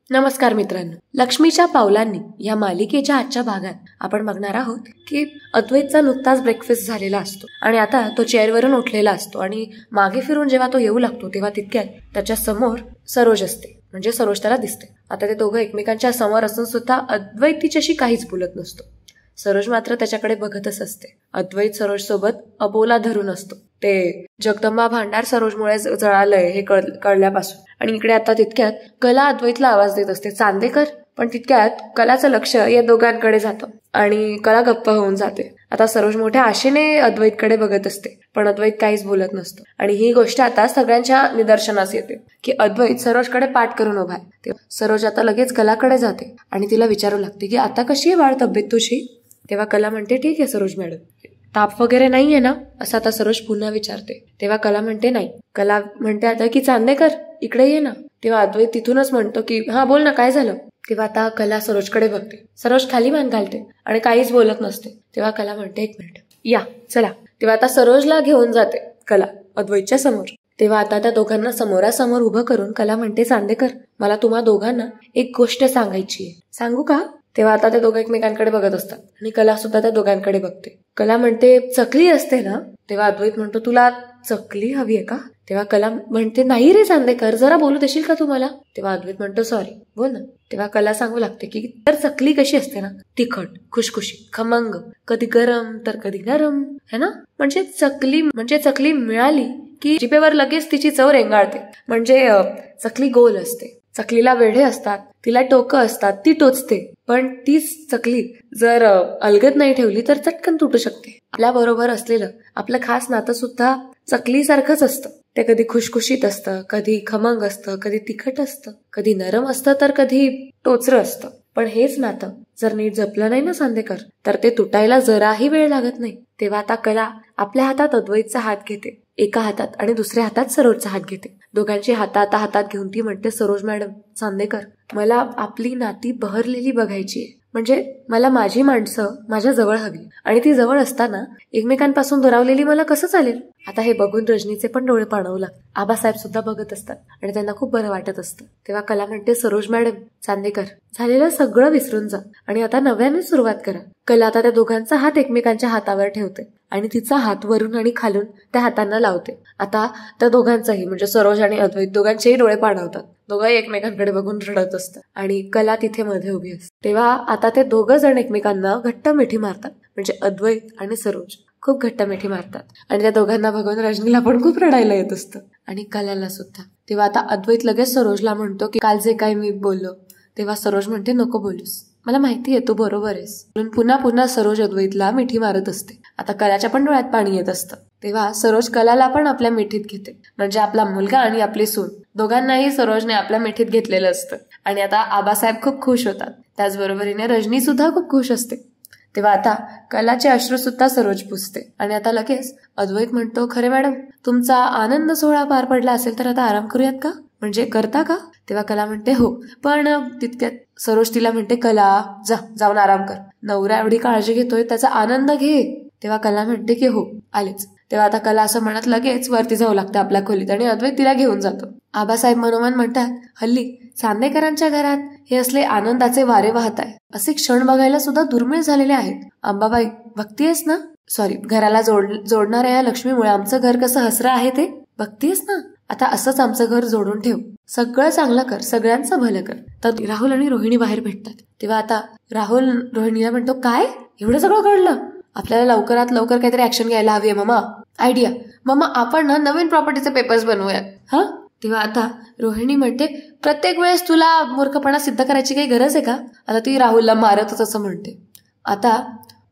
नमस्कार मित्रांनो, लक्ष्मीच्या पावलांनी या मालिकेच्या आजच्या भागात आपण बघणार आहोत की अद्वैतचा नुकताच ब्रेकफास्ट झालेला असतो आणि आता तो चेअरवरून उठलेला असतो आणि मागे फिरून जेव्हा तो येऊ लागतो तेव्हा तितक्यात त्याच्या समोर सरोज असते. म्हणजे सरोज त्याला दिसते. आता ते दोघं एकमेकांच्या समोर असून सुद्धा अद्वैत तिच्याशी काहीच बोलत नसतो. सरोज मात्र त्याच्याकडे बघतच असते. अद्वैत सरोज सोबत अबोला धरून असतो. ते जगदंबा भांडार सरोजमुळे जळालंय हे कळल्यापासून. आणि इकडे आता तितक्यात कला अद्वैतला आवाज देत असते, चांदेकर. पण तितक्यात कलाचं लक्ष या दोघांकडे जातं आणि कला गप्प होऊन जाते. आता सरोज मोठ्या आशेने अद्वैतकडे बघत असते, पण अद्वैत काहीच बोलत नसतो. आणि ही गोष्ट आता सगळ्यांच्या निदर्शनास येते की अद्वैत सरोजकडे पाठ करून उभा आहे. सरोज आता लगेच कलाकडे जाते आणि तिला विचारू लागते की आता कशी आहे बाळ तब्येत तुझी. तेव्हा कला म्हणते, ठीक आहे सरोज मॅडम. ताप वगैरे नाहीये ना असं आता सरोज पुन्हा विचारते. तेव्हा कला म्हणते नाही. कला म्हणते आता की चांदेकर इकडे ये ना. तेव्हा अद्वैत तिथूनच म्हणतो की हा बोल ना, काय झालं. तेव्हा आता कला सरोजकडे बघते. सरोज खाली मान घालते आणि काहीच बोलत नसते. तेव्हा कला म्हणते, एक मिनिट या चला. तेव्हा आता सरोजला घेऊन जाते कला अद्वैतच्या समोर. तेव्हा आता त्या दोघांना समोरासमोर उभं करून कला म्हणते, चांदेकर मला तुम्हा दोघांना एक गोष्ट सांगायची आहे. सांगू का. तेव्हा आता ते दोघं एकमेकांकडे बघत असतात आणि कला सुद्धा त्या दोघांकडे बघते. कला म्हणते, चकली असते ना. तेव्हा अद्वैत म्हणतो, तुला चकली हवी आहे का. तेव्हा कला म्हणते, नाही रे चांदेकर, जरा बोलू देशील का तुम्हाला. तेव्हा अद्वैत म्हणतो, सॉरी बोल ना. तेव्हा कला सांगू लागते की तर चकली कशी असते ना, तिखट, खुशखुशी, खमंग, कधी गरम तर कधी नरम है ना. म्हणजे चकली मिळाली की जिभेवर लगेच तिची चव रेंगाळते. म्हणजे चकली गोल असते, चकलीला वेढे असतात, तिला टोकं असतात, ती टोचते. पण तीच चकली जर अलगद नाही ठेवली तर चटकन तुटू शकते. आपल्या बरोबर असलेलं आपलं खास नातं सुद्धा चकलीसारखंच असतं. ते कधी खुशखुशीत असतं, कधी खमंग असतं, कधी तिखट असतं, कधी नरम असतं तर कधी टोचरं असतं. पण हेच नातं जर नीट जपलं नाही ना चांदेकर तर ते तुटायला जराही वेळ लागत नाही. तेव्हा आता कला आपल्या हातात अद्वैतचा हात घेते एका हातात आणि दुसऱ्या हातात सरोजचा हात घेते. दोघांची हातात घेऊन ती म्हणते, सरोज मॅडम, चांदेकर मला आपली नाती बहरलेली बघायची आहे. म्हणजे मला माझी माणसं माझ्या जवळ हवी आणि ती जवळ असताना एकमेकांपासून दुरावलेली मला कसं चालेल. आता हे बघून रजनीचे पण डोळे पाणावू लागतात. आबासाहेब सुद्धा बघत असतात आणि त्यांना खूप बरं वाटत असतं. तेव्हा कला म्हणते, सरोज मॅडम, चांदेकर झालेलं सगळं विसरून जा आणि आता नव्याने सुरुवात करा. कला आता त्या दोघांचा हात एकमेकांच्या हातावर ठेवते आणि तिचा हात वरून आणि खालून त्या हातांना लावते. आता त्या दोघांचाही म्हणजे सरोज आणि अद्वैत दोघांचेही डोळे पाणावतात. दोघंही एकमेकांकडे बघून रडत असतात आणि कला तिथे मध्ये उभी असते. तेव्हा आता ते दोघं जण एकमेकांना घट्ट मिठी मारतात. म्हणजे अद्वैत आणि सरोज खूप घट्ट मिठी मारतात आणि त्या दोघांना बघून रजनीला पण खूप रडायला येत असतं आणि कलाला सुद्धा. तेव्हा आता अद्वैत लगेच सरोजला म्हणतो की काल जे काही मी बोललो. तेव्हा सरोज म्हणते, नको बोलूस, मला माहितीये तू बरोबर आहेस. पुन्हा पुन्हा सरोज अद्वैतला मिठी मारत असते. आता कलाच्या पण डोळ्यात पाणी येत असतं. तेव्हा सरोज कलाला पण आपल्या मिठीत घेते. म्हणजे आपला मुलगा आणि आपली सून दोघांनाही सरोजने आपल्या मिठीत घेतलेलं असतं. आणि आता आबासाहेब खूप खुश होतात. त्याचबरोबरीने रजनी सुद्धा खूप खुश असते. तेव्हा आता कलाचे अश्रू सुद्धा सरोज पुसते आणि आता लगेच अद्वैत म्हणतो, खरे मॅडम, तुमचा आनंद सोहळा पार पडला असेल तर आता आराम करूयात का. म्हणजे करता का. तेव्हा कला म्हणते, हो. पण तितक्यात सरोज तिला म्हणते, कला जाऊन आराम कर. नवरा एवढी काळजी घेतोय त्याचा आनंद घे. तेव्हा कला म्हणते की हो आलेच. तेव्हा आता कला असं म्हणत लगेच वरती जाऊ लागते आपल्या खोलीत आणि अद्वैत तिला घेऊन जातो. आबासाहेब मनोमन म्हणतात, हल्ली चांदेकरांच्या घरात हे असले आनंदाचे वारे वाहत आहे. असे क्षण बघायला सुद्धा दुर्मिळ झालेले आहेत. अंबाबाई, बघतीयस ना, सॉरी, घराला जोडणाऱ्या या लक्ष्मीमुळे आमचं घर कसं हसरं आहे ते बघतीयस ना. आता असंच आमचं घर जोडून ठेव. सगळं चांगलं कर, सगळ्यांचं भलं कर. तर राहुल आणि रोहिणी बाहेर भेटतात. तेव्हा आता राहुल रोहिणीला म्हणतो, काय एवढं सगळं घडलं. आपल्याला लवकरात लवकर काहीतरी ऍक्शन घ्यायला हवी आहे मामा. आयडिया मामा, आपण ना नवीन प्रॉपर्टीचे पेपर्स बनवूयात. हा. तेव्हा आता रोहिणी म्हणते, प्रत्येक वेळेस तुला मूर्खपणा सिद्ध करायची काही गरज आहे का. आता ती राहुलला मारतच असं म्हणते. आता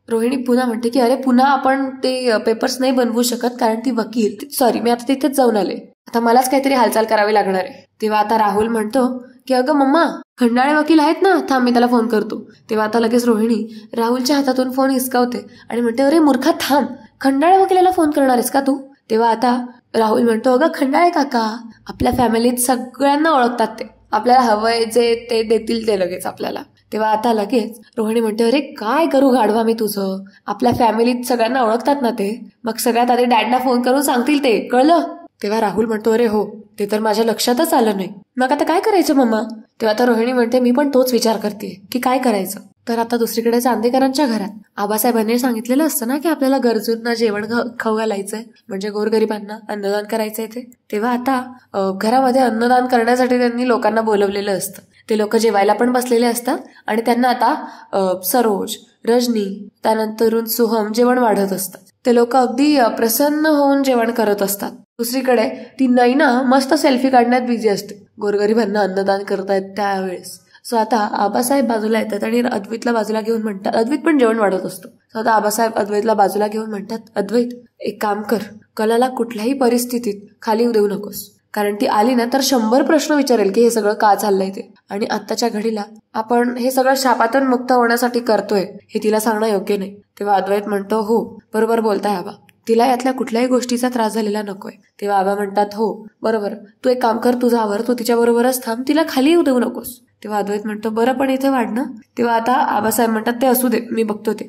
रोहिणी पुन्हा म्हणते की अरे पुन्हा आपण ते पेपर्स नाही बनवू शकत कारण ती वकील, सॉरी मी आता तिथेच जाऊन आले, आता मलाच काहीतरी हालचाल करावी लागणार आहे. तेव्हा आता राहुल म्हणतो की अगं मम्मा, खंडाळे वकील आहेत ना, थांब मी त्याला फोन करतो. तेव्हा आता लगेच रोहिणी राहुलच्या हातातून फोन हिसकावते आणि म्हणते, अरे मूर्खा थांब, खंडाळे वकिलाला फोन करणार आहेस का तू. तेव्हा आता राहुल म्हणतो, अगं खंडाळे काका आपल्या फॅमिलीत सगळ्यांना ओळखतात, ते आपल्याला हवंय जे ते देतील ते लगेच आपल्याला. तेव्हा आता लगेच रोहिणी म्हणते, अरे काय करू गाढवा मी तुझं, आपल्या फॅमिलीत सगळ्यांना ओळखतात ना ते, मग सगळ्यात आधी डॅडना फोन करून सांगतील ते, कळलं. तेव्हा राहुल म्हणतो, अरे हो, ते तर माझ्या लक्षातच आलं नाही. मग आता काय करायचं मम्मा? तेव्हा आता रोहिणी म्हणते, मी पण तोच विचार करते की काय करायचं. तर आता दुसरीकडे चांदेकरांच्या घरात आबासाहेबांनी सांगितलेलं असतं ना की आपल्याला गरजूंना जेवण खाऊ घालायचंय, म्हणजे गोरगरिबांना अन्नदान करायचंय तेव्हा आता घरामध्ये अन्नदान करण्यासाठी त्यांनी लोकांना बोलवलेलं असतं. ते लोक जेवायला पण बसलेले असतात आणि त्यांना आता सरोज, रजनी, त्यानंतरून सोहम जेवण वाढत असतात. ते लोक अगदी प्रसन्न होऊन जेवण करत असतात. दुसरीकडे ती नैना मस्त सेल्फी काढण्यात बिझी असते, गोरगरिबांना अन्नदान करतायत त्यावेळेस. सो आता आबासाहेब बाजूला येतात आणि अद्वैतला बाजूला घेऊन म्हणतात, अद्वैत पण जेवण वाढत असतो. सो आता आबासाहेब अद्वैतला बाजूला घेऊन म्हणतात, अद्वैत एक काम कर, कलाला कुठल्याही परिस्थितीत खाली येऊ देऊ नकोस, कारण ती आली ना तर 100 प्रश्न विचारेल की हे सगळं का चाललंय ते. आणि आत्ताच्या घडीला आपण हे सगळं शापातून मुक्त होण्यासाठी करतोय हे तिला सांगणं योग्य नाही. तेव्हा अद्वैत म्हणतो, हो बरोबर बोलताय आबा, तिला यातल्या कुठल्याही गोष्टीचा त्रास झालेला नकोय. तेव्हा आबा म्हणतात, हो बरोबर, तू एक काम कर, तुझा आवर, तू तिच्या बरोबरच थांब, तिला खाली येऊ देऊ नकोस. तेव्हा अद्वैत म्हणतो, बरं पण इथे वाढणं. तेव्हा आता आबासाहेब म्हणतात, ते असू दे, मी बघतो ते.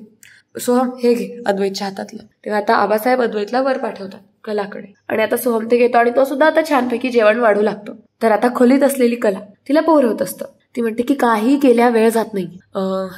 सोहम हे घे अद्वैतच्या हातातलं. तेव्हा आता आबासाहेब अद्वैतला वर पाठवतात कलाकडे, आणि आता सोहम ते घेतो आणि तो सुद्धा आता छानपैकी जेवण वाढू लागतो. तर आता खोलीत असलेली कला तिला बोर होत असतं. ती म्हणते की काही केल्या वेळ जात नाही,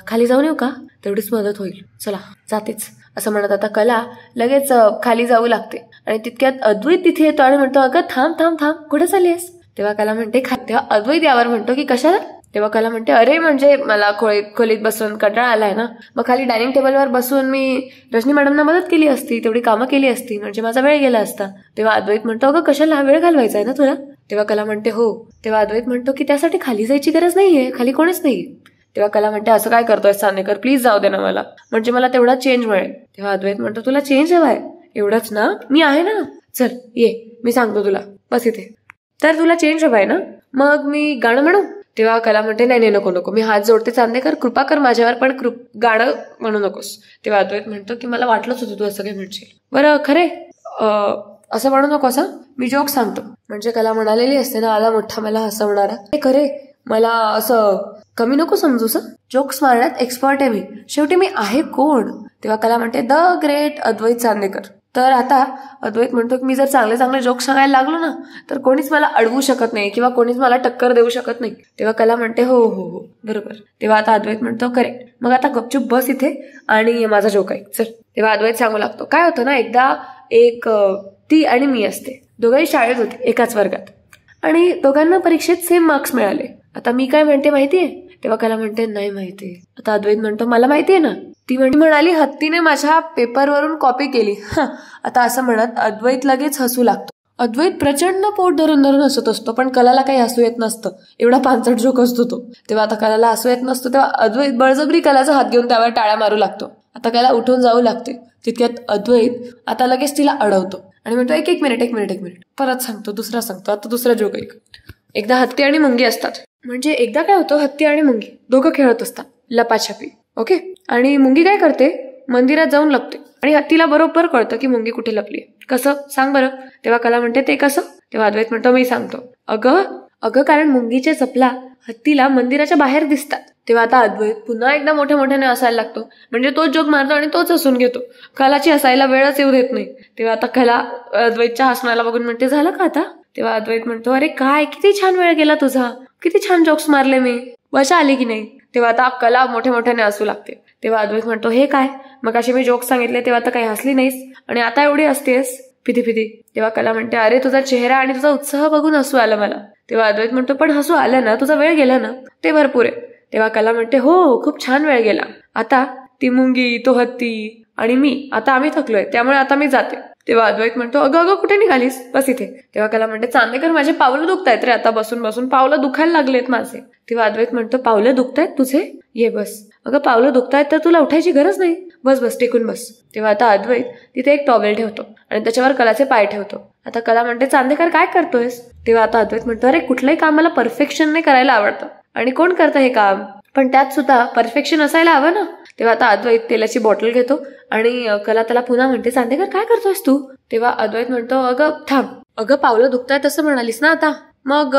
खाली जाऊन येऊ का, तेवढीच मदत होईल, चला जातेच, असं म्हणत आता कला लगेच खाली जाऊ लागते. आणि तितक्यात अद्वैत तिथे येतो आणि म्हणतो, अगं थांब थांब थांब, कुठे चालली आहेस? तेव्हा कला म्हणते, तेव्हा अद्वैत यावर म्हणतो की कशाला? तेव्हा कला म्हणते, अरे म्हणजे मला खोलीत बसून कंटाळा आलाय ना, मग खाली डायनिंग टेबलवर बसून मी रजनी मॅडमना मदत केली असती, तेवढी कामं केली असती, म्हणजे माझा वेळ गेला असता. तेव्हा अद्वैत म्हणतो, अगं कशाला, वेळ घालवायचा आहे ना तुला? तेव्हा कला म्हणते, हो. तेव्हा अद्वैत म्हणतो की त्यासाठी खाली जायची गरज नाहीये, खाली कोणीच नाहीये. तेव्हा कला म्हणते, असं काय करतोय चांदेकर, प्लीज जाऊ दे ना मला, म्हणजे मला तेवढा चेंज मिळेल. तेव्हा अद्वैत म्हणतो, तुला चेंज हवाय, एवढंच ना, मी आहे ना, चल ये, मी सांगतो तुला, बस इथे. तर तुला चेंज हवाय ना, मग मी गाणं म्हणू? तेव्हा कला म्हणते, नाही नको नको, मी हात जोडते, चांदेकर कृपा कर माझ्यावर, पण गाणं म्हणू नकोस. तेव्हा अद्वैत म्हणतो की मला वाटलंच होतं तू असं काय म्हणशील. बरं खरे, असं म्हणू नको, असं मी जोक सांगतो. म्हणजे कला म्हणालेली असते ना, आला मोठा मला हसवणारा, हे खरे मला असं कमी नको समजूस, जोक्स मारण्यात एक्सपर्ट आहे मी, शेवटी मी आहे कोण? तेव्हा कला म्हणते, द ग्रेट अद्वैत चांदेकर. तर आता अद्वैत म्हणतो की मी जर चांगले जोक सांगायला लागलो ना तर कोणीच मला अडवू शकत नाही किंवा कोणीच मला टक्कर देऊ शकत नाही. तेव्हा कला म्हणते, हो हो हो बरोबर. तेव्हा आता अद्वैत म्हणतो, करेक्ट, मग आता गपचूप बस इथे आणि माझा जोक ऐक, चल. तेव्हा अद्वैत सांगू लागतो, काय होतं ना, एकदा एक ती आणि मी असते, दोघंही शाळेत होते एकाच वर्गात, आणि दोघांना परीक्षेत सेम मार्क्स मिळाले. आता मी काय म्हणते माहितीये? तेव्हा कला म्हणते, नाही माहिती. आता अद्वैत म्हणतो, मला माहितीये ना. ती म्हणाली, हत्तीने माझ्या पेपरवरून कॉपी केली. आता असं म्हणत अद्वैत लगेच हसू लागतो. अद्वैत प्रचंड पोट धरून हसत असतो, पण कलाला काही हसू येत नसतं, एवढा पांचट जोक असतो तो. तेव्हा आता कलाला हसू येत नसतो, तेव्हा अद्वैत बळजबरी कलाचा हात घेऊन त्यावर टाळ्या मारू लागतो. आता कला उठून जाऊ लागते, तितक्यात अद्वैत आता लगेच तिला अडवतो आणि म्हणतो, एक मिनिट, परत सांगतो, दुसरा सांगतो, आता दुसरा जोक ऐक. एकदा हत्ती आणि मुंगी असतात. म्हणजे एकदा काय होतं, हत्ती आणि मुंगी दोघं खेळत असतात लपाछपी, ओके. आणि मुंगी काय करते, मंदिरात जाऊन लपते, आणि हत्तीला बरोबर कळतं की मुंगी कुठे लपली. कसं सांग बरं? तेव्हा कला म्हणते, ते कसं? तेव्हा अद्वैत म्हणतो, मी सांगतो. अगं कारण मुंगीच्या चपला हत्तीला मंदिराच्या बाहेर दिसतात. तेव्हा आता अद्वैत पुन्हा एकदा मोठ्याने हसायला लागतो, म्हणजे तोच जोक मारतो आणि तोच हसून घेतो. कलाची हसायला वेळच येऊ देत नाही. तेव्हा आता कला अद्वैतच्या हसण्याला बघून म्हणते, झालं का आता? तेव्हा अद्वैत म्हणतो, अरे काय, किती छान वेळ गेला तुझा, किती छान जोक्स मारले मी, मजा आली की नाही? तेव्हा आता कला मोठ्याने हसू लागते. तेव्हा अद्वैत म्हणतो, हे काय, मग असे मी जोक्स सांगितले तेव्हा तर काही हसली नाहीस आणि आता एवढी हसतेस फिदी. तेव्हा कला म्हणते, अरे तुझा चेहरा आणि तुझा उत्साह बघून हसू आलं मला. तेव्हा अद्वैत म्हणतो, पण हसू आलं ना, तुझा वेळ गेला ना, ते भरपूर आहे. तेव्हा कला म्हणते, हो खूप छान वेळ गेला. आता ती मुंगी, तो हत्ती आणि मी, आता आम्ही थकलोय, त्यामुळे आता मी जाते. तेव्हा अद्वैत म्हणतो, अगं कुठे निघालीस, बस इथे. तेव्हा कला म्हणते, चांदेकर माझे पावलं दुखतायत रे, आता बसून पावलं दुखायला लागलेत माझे. तेव्हा अद्वैत म्हणतो, पावलं दुखतायत तुझे, ये बस. अगं पावलं दुखतायत तर तुला उठायची गरज नाही, बस टेकून बस. तेव्हा आता अद्वैत तिथे एक टॉवेल ठेवतो आणि त्याच्यावर कलाचे पाय ठेवतो. आता कला म्हणते, चांदेकर काय करतोयस? तेव्हा आता अद्वैत म्हणतो, अरे कुठलंही काम मला परफेक्शनने करायला आवडतं, आणि कोण करतं हे काम, पण त्यात सुद्धा परफेक्शन असायला हवं ना. तेव्हा आता अद्वैत तेलाची बॉटल घेतो आणि कला त्याला पुन्हा म्हणते, चांदेकर काय करतोयस तू? तेव्हा अद्वैत म्हणतो, अगं थांब, अगं पावलं दुखतायत असं म्हणालीस ना, आता मग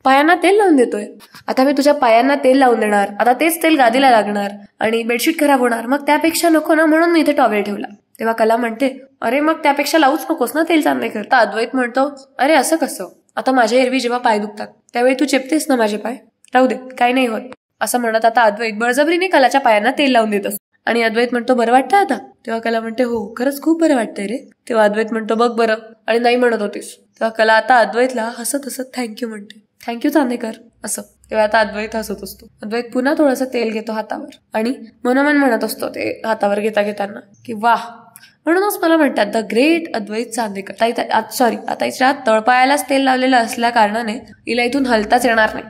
पायांना तेल लावून देतोय. आता मी तुझ्या पायांना तेल लावून देणार, आता तेच तेल गादीला लागणार आणि बेडशीट खराब होणार, मग त्यापेक्षा नको ना, म्हणून मी इथे टॉवेल ठेवला. तेव्हा कला म्हणते, अरे मग त्यापेक्षा लावूच नकोस ना तेल चांदेकर. तर अद्वैत म्हणतो, अरे असं कसं, आता माझ्या एरवी जेव्हा पाय दुखतात त्यावेळी तू चेपतेस ना माझे पाय, राहू दे काही नाही होत. असं म्हणत आता अद्वैत बळजबरीने कलाच्या पायांना तेल लावून देत असतो. आणि अद्वैत म्हणतो, बरं वाटतं आता? तेव्हा कला म्हणते, हो खरंच खूप बरं वाटतंय रे. तेव्हा अद्वैत म्हणतो, बघ बरं, आणि नाही म्हणत होतीस. तेव्हा कला आता अद्वैतला हसत हसत थँक्यू म्हणते, थँक्यू चांदेकर असं. तेव्हा आता अद्वैत हसत असतो. अद्वैत पुन्हा थोडंसं तेल घेतो हातावर आणि मनोमन म्हणत असतो ते हातावर घेताना की वाह, म्हणूनच मला म्हणतात द ग्रेट अद्वैत चांदेकर. आता हिच्या तळपायालाच तेल लावलेलं असल्या कारणाने हिला इथून हलताच येणार नाही.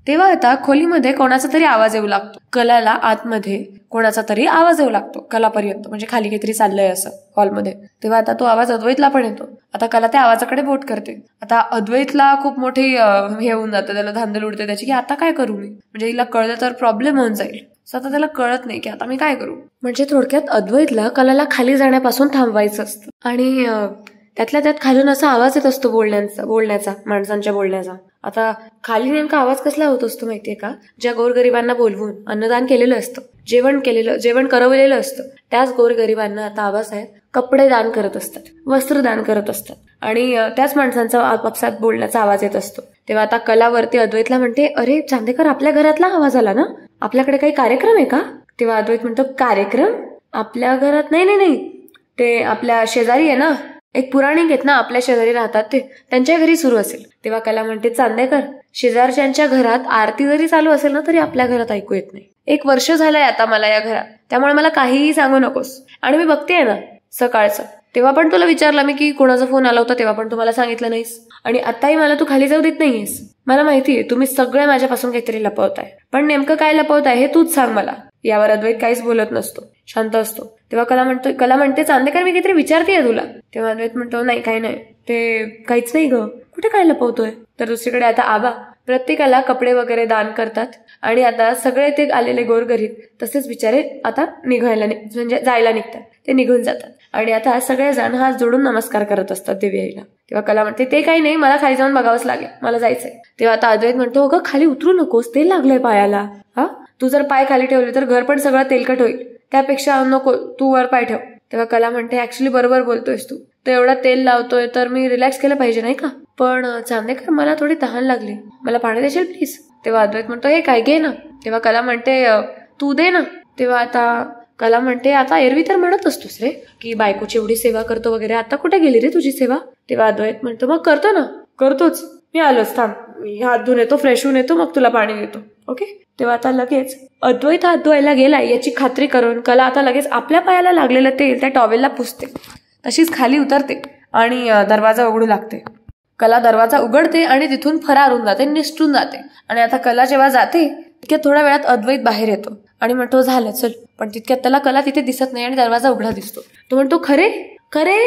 तेव्हा आता खोलीमध्ये कोणाचा तरी आवाज येऊ लागतो. कलाला आतमध्ये कोणाचा तरी आवाज येऊ लागतो कलापर्यंत, म्हणजे खाली काहीतरी चाललंय असं हॉलमध्ये. तेव्हा आता तो आवाज अद्वैतला पण येतो. आता कला त्या आवाजाकडे बोट करते. आता अद्वैतला खूप मोठी हे होऊन जातं, त्याला धांदल उडते त्याची की आता काय करू मी, म्हणजे हिला कळलं तर प्रॉब्लेम होऊन जाईल. आता त्याला कळत नाही की आता मी काय करू. म्हणजे थोडक्यात अद्वैतला कलाला खाली जाण्यापासून थांबवायचं असतं. आणि त्यातल्या त्यात खालून असा आवाज येत असतो बोलण्याचा माणसांच्या बोलण्याचा. आता खाली नेमका आवाज कसला होत असतो माहितीये का, ज्या गोरगरिबांना बोलवून अन्नदान केलेलं असतं, जेवण करवलेलं असतं, त्याच गोरगरिबांना आता आबासाहेब कपडे दान करत असतात, वस्त्र दान करत असतात. आणि त्याच माणसांचा आपापसात बोलण्याचा आवाज येत असतो. तेव्हा आता कलावरती अद्वैतला म्हणते, अरे चांदेकर आपल्या घरातला आवाज आला ना, आपल्याकडे काही कार्यक्रम आहे का? तेव्हा अद्वैत म्हणतो, कार्यक्रम आपल्या घरात नाही, ते आपल्या शेजारी आहे ना, एक पुराणिक आहेत ना आपल्या शेजारी राहतात ते, त्यांच्या घरी सुरू असेल. तेव्हा कला म्हणते, चांदेकर शेजारच्यांच्या घरात आरती जरी चालू असेल ना तरी आपल्या घरात ऐकू येत नाही. 1 वर्ष झालंय आता मला या घरात, त्यामुळे मला काहीही सांगू नकोस. आणि मी बघतेय ना सकाळचं, तेव्हा पण तुला विचारलं मी की कोणाचा फोन आला होता, तेव्हा पण तुम्हाला सांगितलं नाहीस. आणि आताही मला तू खाली जाऊ देत नाहीयेस. मला माहितीये तुम्ही सगळे माझ्यापासून काहीतरी लपवताय, पण नेमकं काय लपवताय हे तूच सांग मला. यावर अद्वैत काहीच बोलत नसतो, शांत असतो. तेव्हा कला म्हणते, चांदेकर मी काहीतरी विचारतेय तुला. तेव्हा अद्वैत म्हणतो, नाही काही नाही, ते काहीच नाही ग, कुठे काय लपवतोय. तर दुसरीकडे आता आबा प्रत्येकाला कपडे वगैरे दान करतात. आणि आता सगळे ते आलेले गोरगरीब तसेच बिचारे आता म्हणजे जायला निघतात, ते निघून जातात. आणि आता सगळेजण हात जोडून नमस्कार करत असतात देवी आईला. तेव्हा कला म्हणते, ते काही नाही, मला खाली जाऊन बघावंच लागेल, मला जायचंय. तेव्हा आता अद्वैत म्हणतो, अगं खाली उतरू नकोस, तेल लागलंय पायाला. हा, तू जर पाय खाली ठेवले तर घर पण सगळं तेलकट होईल, त्यापेक्षा नको, तू वर पाय ठेव. तेव्हा कला म्हणते, ऍक्च्युली बरोबर बोलतोयस तू, तर एवढा तेल लावतोय तर मी रिलॅक्स केलं पाहिजे नाही का. पण चांदेकर मला थोडी तहान लागली, मला पाणी देशील प्लीज. तेव्हा अद्वैत म्हणतो, हे काय घे ना. तेव्हा कला म्हणते, तू दे ना. तेव्हा आता कला म्हणते, आता एरवी तर म्हणत असतोस रे की बायकोची एवढी सेवा करतो वगैरे, आता कुठे गेली रे तुझी सेवा. तेव्हा अद्वैत म्हणतो, मग करतो ना, करतोच, मी आलोच, थांब, मी हात धुवून येतो, फ्रेश होऊन येतो, मग तुला पाणी देतो. ओके. तेव्हा आता लगेच अद्वैत हात धुवायला गेलाय याची खात्री करून कला आता लगेच आपल्या पायाला लागलेलं तेल त्या टॉवेलला पुसते, तशीच खाली उतरते आणि दरवाजा उघडू लागते. कला दरवाजा उघडते आणि तिथून फरार होऊन जाते, निसटून जाते. आणि आता कला जेव्हा जाते तितक्या थोड्या वेळात अद्वैत बाहेर येतो आणि म्हणतो, झालं चल. पण तितक्यात त्याला कला तिथे दिसत नाही आणि दरवाजा उघडा दिसतो. तो म्हणतो, खरे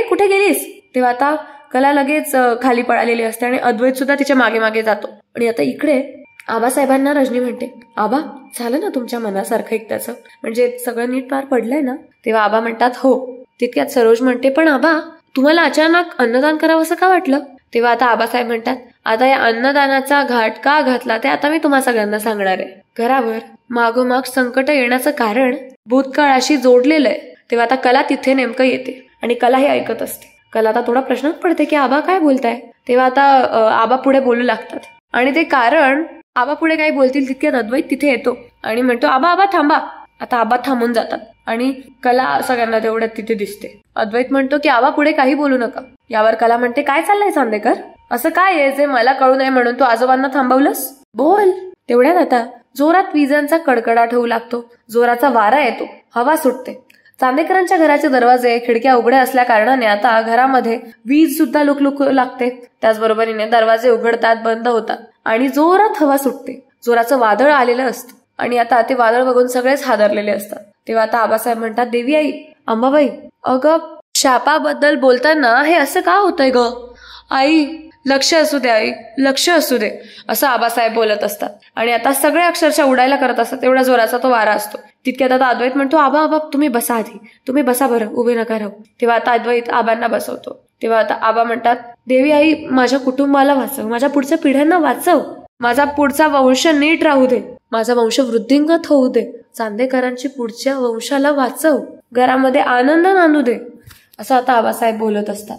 कुठे गेलीस. तेव्हा आता कला लगेच खाली पळालेली असते आणि अद्वैत सुद्धा तिच्या मागे मागे जातो. आणि आता इकडे आबासाहेबांना रजनी म्हणते, आबा झालं ना तुमच्या मनासारखं एकदाचं, म्हणजे सगळं नीट पार पडलंय ना. तेव्हा आबा म्हणतात, हो. तितक्यात सरोज म्हणते, पण आबा तुम्हाला अचानक अन्नदान करावं असं का वाटलं. तेव्हा आता आबासाहेब म्हणतात, आता या अन्नदानाचा घाट का घातला ते आता मी तुम्हा सगळ्यांना सांगणार आहे. घरावर मागोमाग संकट येण्याचं कारण भूतकाळाशी जोडलेलं आहे. तेव्हा आता कला तिथे नेमकं येते आणि कला हे ऐकत असते. कला आता थोडा प्रश्नच पडते की आबा काय बोलताय. तेव्हा आता आबा पुढे बोलू लागतात आणि ते कारण आबा पुढे काय बोलतील तितक्यात अद्वैत तिथे येतो आणि म्हणतो, आबा थांबा. आता आबा थांबून जातात आणि कला सगळ्यांना तेवढ्यात तिथे दिसते. अद्वैत म्हणतो की आबा पुढे काही बोलू नका. यावर कला म्हणते, काय चाललंय चांदेकर, असं काय आहे जे मला कळू नये म्हणून तू आजोबांना थांबवलंस, बोल. तेवढ्यात आता जोरात विजांचा कडकडाट होऊ लागतो, जोराचा वारा येतो, हवा सुटते. चांदेकरांच्या घराचे दरवाजे खिडक्या उघड्या असल्या कारणाने आता घरामध्ये वीज सुद्धा लुकलुकू लागते. त्याचबरोबरीने दरवाजे उघडतात, बंद होतात आणि जोरात हवा सुटते. जोराचं वादळ आलेलं असतं आणि आता ते वादळ बघून सगळेच हादरलेले असतात. तेव्हा आता आबासाहेब म्हणतात, देवी आई, अंबाबाई, अगं शापाबद्दल बोलताना हे असं का होतंय ग आई, लक्ष असू दे आई, लक्ष असू दे, असं आबासाहेब बोलत असतात. आणि आता सगळे अक्षरशः उडायला करत असतात, एवढा जोराचा तो वारा असतो. तितक्यात आता अद्वैत म्हणतो, आबा तुम्ही बसा आधी, तुम्ही बसा बरं, उभे नका राहू. तेव्हा आता अद्वैत आबांना बसवतो. तेव्हा आता आबा म्हणतात, देवी आई, माझ्या कुटुंबाला वाचव, माझ्या पुढच्या पिढ्यांना वाचव, माझा पुढचा वंश नीट राहू दे, माझा वंश वृद्धिंगत होऊ दे, चांदेकरांची पुढच्या वंशाला वाचव, घरामध्ये आनंद नांदू दे. असं आता आबासाहेब बोलत असतात.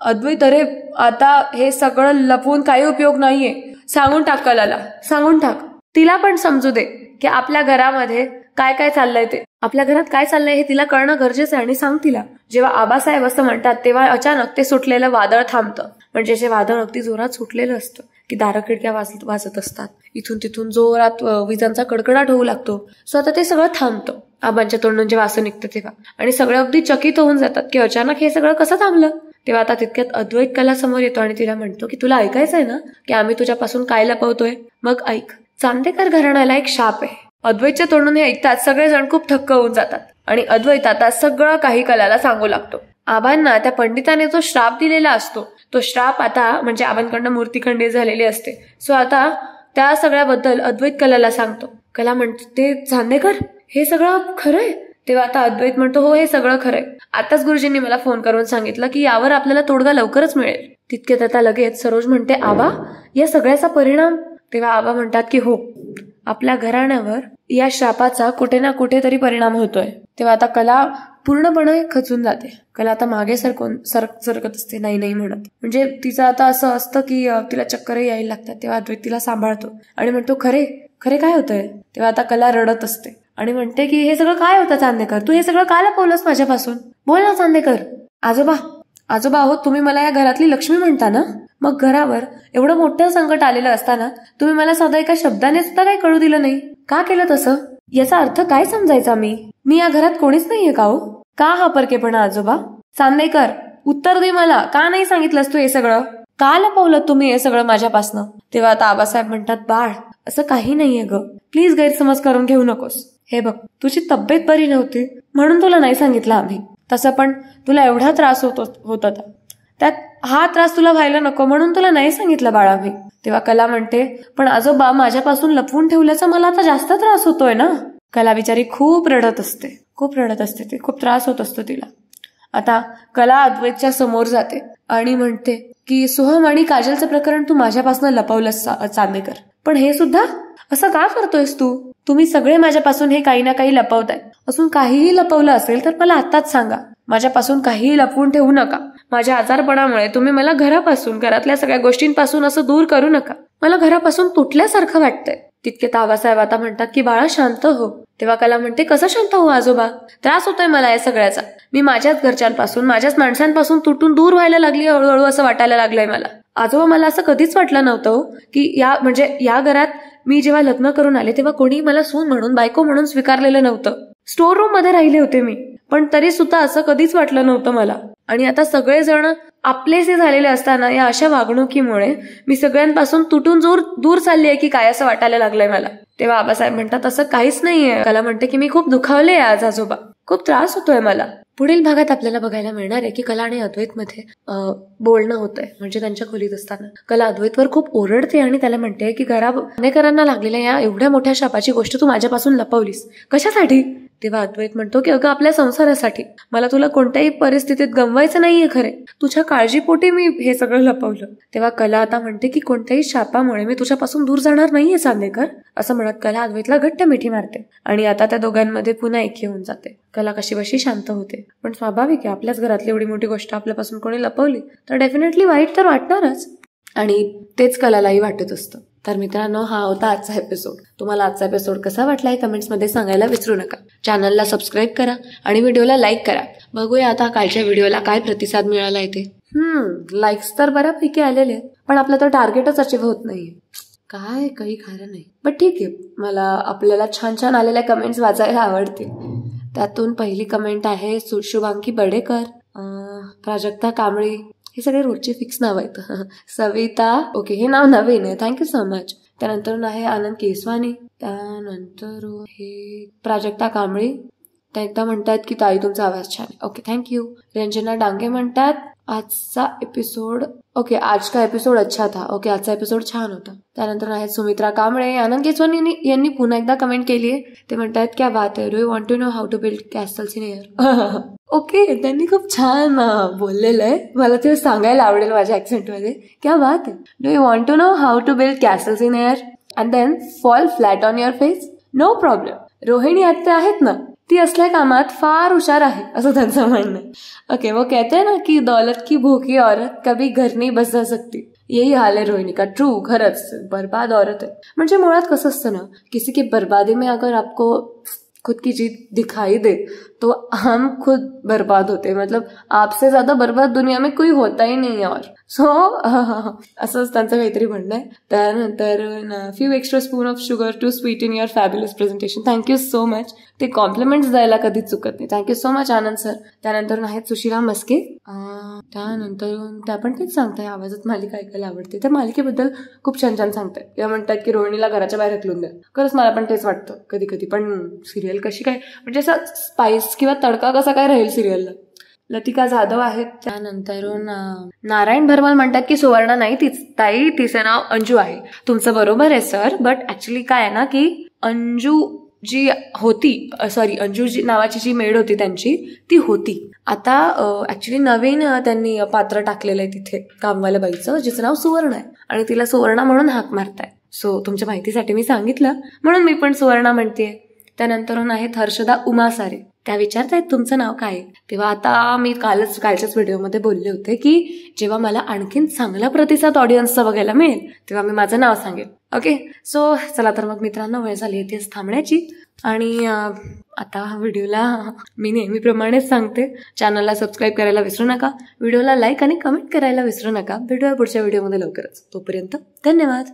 अद्वैत अरे आता हे सगळं लपवून काही उपयोग नाहीये. सांगून टाक कलाला, सांगून टाक. तिला पण समजू दे की आपल्या घरामध्ये काय काय चाललंय ते. आपल्या घरात काय चाललंय हे तिला कळणं गरजेचं आहे आणि सांग तिला. जेव्हा आबासाहेब असं म्हणतात तेव्हा अचानक ते सुटलेलं वादळ थांबतं. म्हणजे जे वादळ अगदी जोरात सुटलेलं असतं की दारं खिडक्या वाजत असतात. इथून तिथून जोरात विजांचा कडकडाट होऊ लागतो. सो आता ते सगळं थांबतं आबांच्या तोंडून जेव्हा असं निघतं तेव्हा. आणि सगळे अगदी चकित होऊन जातात की अचानक हे सगळं कसं थांबलं. तेव्हा आता तितक्यात अद्वैत कला समोर येतो आणि तिला म्हणतो की तुला ऐकायचंय ना की आम्ही तुझ्यापासून काय लपवतोय. मग ऐक. चांदेकर घराण्याला एक शाप आहे. अद्वैतच्या तोंडून हे ऐकताच सगळेजण खूप थक्क होऊन जातात आणि अद्वैत आता सगळं काही कलाला सांगू लागतो. आबांना त्या पंडिताने जो श्राप दिलेला असतो तो श्राप आता म्हणजे आबांकडनं मूर्तीखंडित झालेली असते. सो आता त्या सगळ्याबद्दल अद्वैत कलाला सांगतो. कला म्हणतो ते चांदेकर हे सगळं खरंय. तेव्हा आता अद्वैत म्हणतो हो हे सगळं खरंय. आताच गुरुजींनी मला फोन करून सांगितलं की यावर आपल्याला तोडगा लवकरच मिळेल. तितक्यात आता लगेच सरोज म्हणते आबा या सगळ्याचा परिणाम. तेव्हा आबा म्हणतात की हो आपल्या घराण्यावर या श्रापाचा कुठे ना कुठेतरी परिणाम होतोय. तेव्हा आता कला पूर्णपणे खचून जाते. कला आता मागे सरकत असते नाही म्हणत. म्हणजे तिचं आता असं असतं की तिला चक्कर यायला लागतात. तेव्हा अद्वैत तिला सांभाळतो आणि म्हणतो खरे काय होतंय. तेव्हा आता कला रडत असते आणि म्हणते की हे सगळं काय होतं चांदेकर. तू हे सगळं काय लपवलंस माझ्यापासून. बोल ना चांदेकर. आजोबा हो तुम्ही मला या घरातली लक्ष्मी म्हणता ना. मग घरावर एवढं मोठं संकट आलेलं असताना तुम्ही मला साधा एका शब्दाने सुद्धा काही कळू दिलं नाही. का केलं तसं. याचा अर्थ काय समजायचा मी या घरात कोणीच नाहीये का हो. का हा परकेपणा आजोबा. चांदेकर उत्तर दे मला. का नाही सांगितलंस तू हे सगळं. का लपवलं तुम्ही हे सगळं माझ्यापासनं. तेव्हा आता आबासाहेब म्हणतात बाळ असं काही नाहीये ग. प्लीज गैरसमज करून घेऊ नकोस. हे बघ तुझी तब्येत बरी नव्हती म्हणून तुला नाही सांगितलं आम्ही. तसं पण तुला एवढा त्रास होत होता त्यात हा त्रास तुला व्हायला नको म्हणून तुला नाही सांगितलं बाळा मी. तेव्हा कला म्हणते पण आजोबा माझ्यापासून लपवून ठेवल्याचा मला आता जास्त त्रास होतोय ना. कला बिचारी खूप रडत असते ते. खूप त्रास होत असतो तिला. आता कला अद्वैतच्या समोर जाते आणि म्हणते की सोहम आणि काजलचं प्रकरण तू माझ्यापासून लपवलंस चांदेकर. पण हे सुद्धा असं का करतोयस तू. तुम्ही सगळे माझ्यापासून हे काही ना काही लपवताय. असून काहीही लपवलं असेल तर मला आताच सांगा. माझ्यापासून काहीही लपवून ठेवू नका. माझ्या आजारपणामुळे तुम्ही मला घरातल्या सगळ्या गोष्टींपासून असं दूर करू नका. मला घरापासून तुटल्यासारखं वाटतंय. तितके आबासाहेब आता म्हणतात की बाळा शांत हो. तेव्हा कला म्हणते कसं शांत हो आजोबा. त्रास होतोय मला या सगळ्याचा. मी माझ्याच घरच्यांपासून माझ्याच माणसांपासून तुटून दूर व्हायला लागली. हळूहळू असं वाटायला लागलंय मला. आजोबा मला असं कधीच वाटलं नव्हतं की या घरात मी जेव्हा लग्न करून आले तेव्हा कोणी मला सून म्हणून बायको म्हणून स्वीकारलेलं नव्हतं. स्टोर रूम मध्ये राहिले होते मी. पण तरी सुद्धा असं कधीच वाटलं नव्हतं मला. आणि आता सगळेजण आपलेसे झालेले असताना या अशा वागणुकीमुळे मी सगळ्यांपासून तुटून दूर चालली आहे की काय असं वाटायला लागलंय मला. तेव्हा आबासाहेब म्हणतात असं काहीच नाहीये. कला म्हणते की मी खूप दुखावले आज आजोबा. खूप त्रास होतोय मला. पुढील भागात आपल्याला बघायला मिळणार आहे की कला आणि अद्वैत मध्ये बोलणं होतंय. म्हणजे त्यांच्या खोलीत असताना कला अद्वैतवर खूप ओरडते आणि त्याला म्हणते की घराणेकरांना लागलेल्या या एवढ्या मोठ्या शापाची गोष्ट तू माझ्यापासून लपवलीस कशासाठी. तेव्हा अद्वैत म्हणतो की अगं आपल्या संसारासाठी. मला तुला कोणत्याही परिस्थितीत गमवायचं नाहीये खरे. तुझ्या काळजीपोटी मी हे सगळं लपवलं. तेव्हा कला आता म्हणते की कोणत्याही शापामुळे मी तुझ्यापासून दूर जाणार नाहीये चांदेकर. असं म्हणत कला अद्वैतला घट्ट मिठी मारते आणि आता त्या दोघांमध्ये पुन्हा एकी होऊन जाते. कला कशी बशी शांत होते. पण स्वाभाविक आहे आपल्याच घरातली एवढी मोठी गोष्ट आपल्यापासून कोणी लपवली तर डेफिनेटली वाईट तर वाटणारच. आणि तेच कलालाही वाटत असतं. तर मित्रांनो हा होता आजचा एपिसोड. तुम्हाला आजचा एपिसोड कसा वाटला हे कमेंट्समध्ये सांगायला विसरू नका. चॅनलला सबस्क्राईब करा आणि व्हिडिओला लाईक करा. बघूया आता कालच्या व्हिडिओला काय प्रतिसाद मिळाला इथे. लाईक्स तर बऱ्यापैकी आलेले पण आपलं तर टार्गेटच अचीव होत नाहीये. काय काही खरं नाही. बट ठीक आहे. मला आपल्याला छान छान आलेल्या कमेंट्स वाचायला आवडतील. त्यातून पहिली कमेंट आहे शुभांकी बडेकर, प्राजक्ता कांबळी. हे सगळे रोजचे फिक्स नाव आहेत. सविता ओके हे नाव नवीन आहे. Thank you so much. त्यानंतर आहे आनंद केसवानी. त्यानंतर हे प्राजक्ता कांबळी. त्या एकदा म्हणतात की ताई तुमचा आवाज छान आहे. Okay thank you. रंजना डांगे म्हणतात आजचा एपिसोड ओके आज का एपिसोड अच्छा था. ओके आजचा एपिसोड छान होता. त्यानंतर आहेत सुमित्रा कांबळे. आनंद केसवानी यांनी पुन्हा एकदा कमेंट केली आहे. ते म्हणतात क्या बात है. Do you want to know how to build castles in air. Okay त्यांनी खूप छान बोललेलं आहे. मला ते सांगायला आवडेल माझ्या ऍक्सेंटमध्ये. क्या बात है. Do you want to know how to build castles in air and then fall flat on your face. No problem. Rohini आत्या आहेत ना ती असल्या कामात फार हुशार आहे असं त्यांचं म्हणणं आहे. ओके, वो कहते हैं ना की दौलत की भूखी औरत कभी घर नहीं बसा सकती. यही हाल है रोहिणी का. ट्रू, खरंच बर्बाद औरत है. म्हणजे मुळात कसं असतं ना, किसी की बर्बादी में अगर आपको खुद की जीत दिखाई दे तो हम खुद बर्बाद होते. मतलब आपसे ज्यादा बर्बाद दुनिया में कोई होता ही नहीं है. और सो असंच त्यांचं काहीतरी म्हणणं आहे. त्यानंतर few extra spoon of sugar to sweet in your fabulous presentation. Thank you so much. ते कॉम्प्लिमेंट्स द्यायला कधीच चुकत नाही. Thank you so much Anand sir. त्यानंतर आहेत सुशिला मस्के. त्यानंतर त्या पण तेच सांगताय आवाजात मालिका ऐकायला आवडते. त्या मालिकेबद्दल खूप छान छान सांगताय. त्या म्हणतात की रोहिणीला घराच्या बाहेर हकलून द्या. खरंच मला पण तेच वाटतं कधी कधी. पण सिरियल कशी काय, म्हणजे असं स्पाइस किंवा तडका कसा काय राहील सिरियलला. लतिका जाधव आहेत. त्यानंतर नारायण भरवाल म्हणतात की सुवर्णा नाही ताई, तिचं नाव अंजू आहे. तुमचं बरोबर आहे सर, बट ऍक्च्युली काय आहे ना की अंजू जी होती, सॉरी अंजू जी नावाची जी मेड होती त्यांची, ती होती. आता ऍक्च्युली नवीन त्यांनी पात्र टाकलेलं आहे तिथे कामवाल्या बाईचं, जिचं नाव सुवर्णा आहे आणि तिला सुवर्णा म्हणून हाक मारताय. सो तुमच्या माहितीसाठी मी सांगितलं म्हणून मी पण सुवर्णा म्हणते. त्यानंतर आहेत हर्षदा उमासारे. त्या विचारतायत तुमचं नाव काय. तेव्हा आता मी कालच्याच व्हिडिओमध्ये बोलले होते की जेव्हा मला आणखीन चांगला प्रतिसाद ऑडियन्सचा बघायला मिळेल तेव्हा मी माझं नाव सांगेन. ओके, सो चला तर मग मित्रांनो, वेळ झाली इथेच थांबण्याची. आणि आता व्हिडिओला मी नेहमीप्रमाणेच सांगते, चॅनलला सबस्क्राईब करायला विसरू नका, व्हिडिओला लाईक आणि कमेंट करायला विसरू नका. भेटूया पुढच्या व्हिडिओमध्ये लवकरच. तोपर्यंत धन्यवाद.